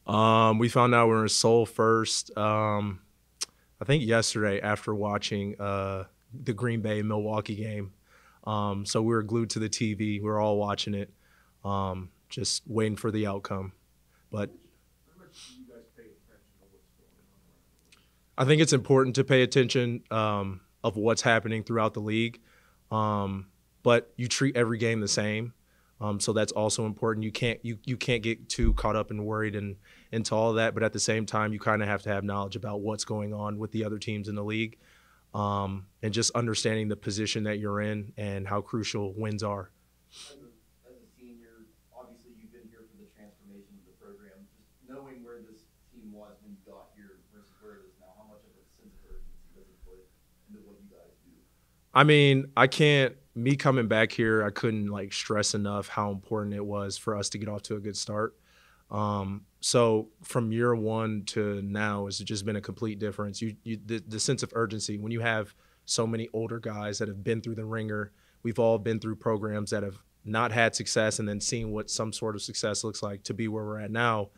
We found out we were in Seoul first. I think yesterday after watching the Green Bay Milwaukee game. So we were glued to the TV. We were all watching it, just waiting for the outcome. But How much do you guys pay attention to what's going on around the league? I think it's important to pay attention of what's happening throughout the league. But you treat every game the same. So that's also important. You can't get too caught up and worried into all of that. But at the same time, you kind of have to have knowledge about what's going on with the other teams in the league, and just understanding the position that you're in and how crucial wins are. As a senior, obviously you've been here for the transformation of the program. Just knowing where this team was when you got here versus where it is now, how much of a sense of urgency does it put into what you guys do? I mean, I can't. Me coming back here, I couldn't like stress enough how important it was for us to get off to a good start. So from year one to now, it's just been a complete difference. The sense of urgency when you have so many older guys that have been through the ringer. We've all been through programs that have not had success, and then seeing what some sort of success looks like to be where we're at now.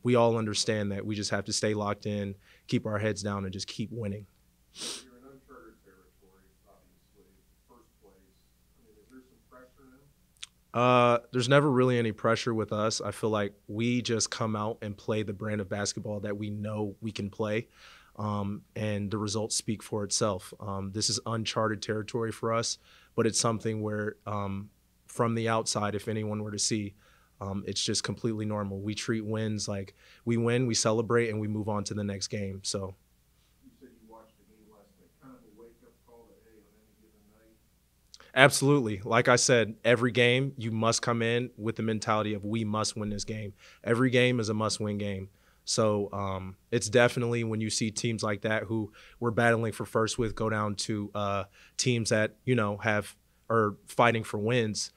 We all understand that we just have to stay locked in, keep our heads down, and just keep winning. You're in uncharted territory, obviously. First place. I mean, is there some pressure now? There's never really any pressure with us. I feel like we just come out and play the brand of basketball that we know we can play, and the results speak for itself. This is uncharted territory for us, but it's something where, from the outside, if anyone were to see, it's just completely normal. We treat wins like we win, we celebrate, and we move on to the next game. So. You said you watched the game last night. Kind of a wake-up call that, hey, on any given night. Absolutely. Like I said, every game you must come in with the mentality of we must win this game. Every game is a must-win game. So it's definitely when you see teams like that who we're battling for first with go down to teams that are fighting for wins.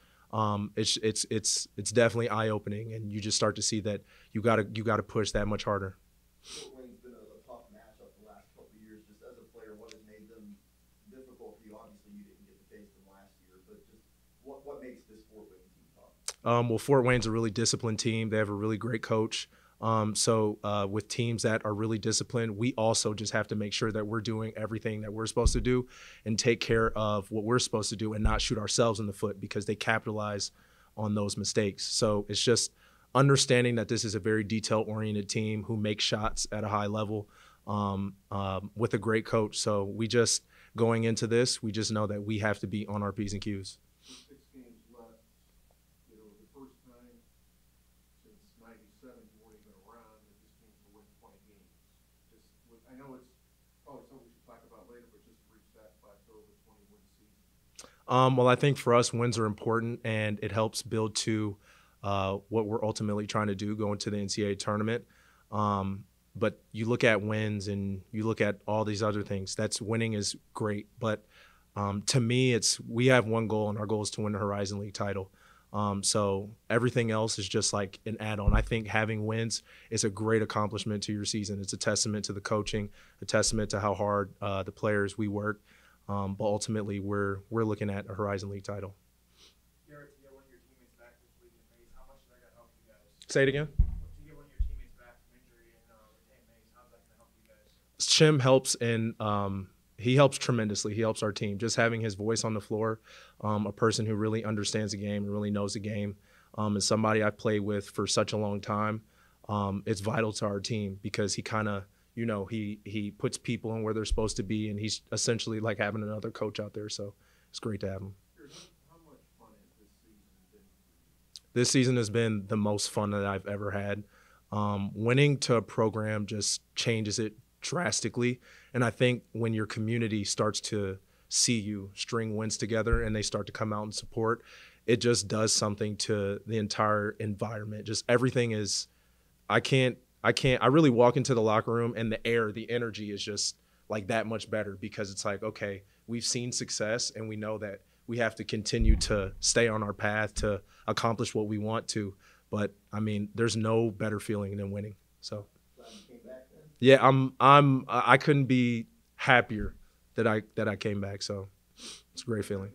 It's definitely eye-opening, and you just start to see that you gotta push that much harder. Fort Wayne's been a tough matchup the last couple of years. Just as a player, what has made them difficult for you? Obviously, you didn't get to face them last year, but just what makes this Fort Wayne team tough? Well, Fort Wayne's a really disciplined team. They have a really great coach. So with teams that are really disciplined, we also just have to make sure that we're doing everything that we're supposed to do and take care of what we're supposed to do and not shoot ourselves in the foot because they capitalize on those mistakes. So it's just understanding that this is a very detail-oriented team who makes shots at a high level, with a great coach. So we just going into this, we just know that we have to be on our P's and Q's. 6 games left. You know, the first time since '97 you weren't even around that this team to win 20 games. I know it's probably something we should talk about later, but just to reach that plateau of a 20-win season. Well, I think for us, wins are important, and it helps build to what we're ultimately trying to do, going to the NCAA tournament. But you look at wins and you look at all these other things. That's winning is great, but to me, we have one goal, and our goal is to win the Horizon League title. So everything else is just like an add-on. I think having wins is a great accomplishment to your season. It's a testament to the coaching, a testament to how hard the players we work. But ultimately, we're looking at a Horizon League title. Garrett, to get one of your teammates back this week in Mays, how much is that going to help you guys? Say it again. To get one of your teammates back from injury and retain Mays, how's that going to help you guys? Chim helps, and he helps tremendously. He helps our team. Just having his voice on the floor, a person who really understands the game and really knows the game, and somebody I've played with for such a long time, it's vital to our team because he kind of, he puts people in where they're supposed to be, and he's essentially like having another coach out there. So it's great to have him. How much fun has this season been for you? This season has been the most fun that I've ever had. Winning to a program just changes it drastically. And I think when your community starts to see you string wins together and they start to come out and support, it just does something to the entire environment. Just everything is, I really walk into the locker room and the energy is just like that much better because it's like, okay, we've seen success and we know that we have to continue to stay on our path to accomplish what we want to. But I mean, there's no better feeling than winning. So Glad you came back then. yeah, I couldn't be happier that I came back. So it's a great feeling.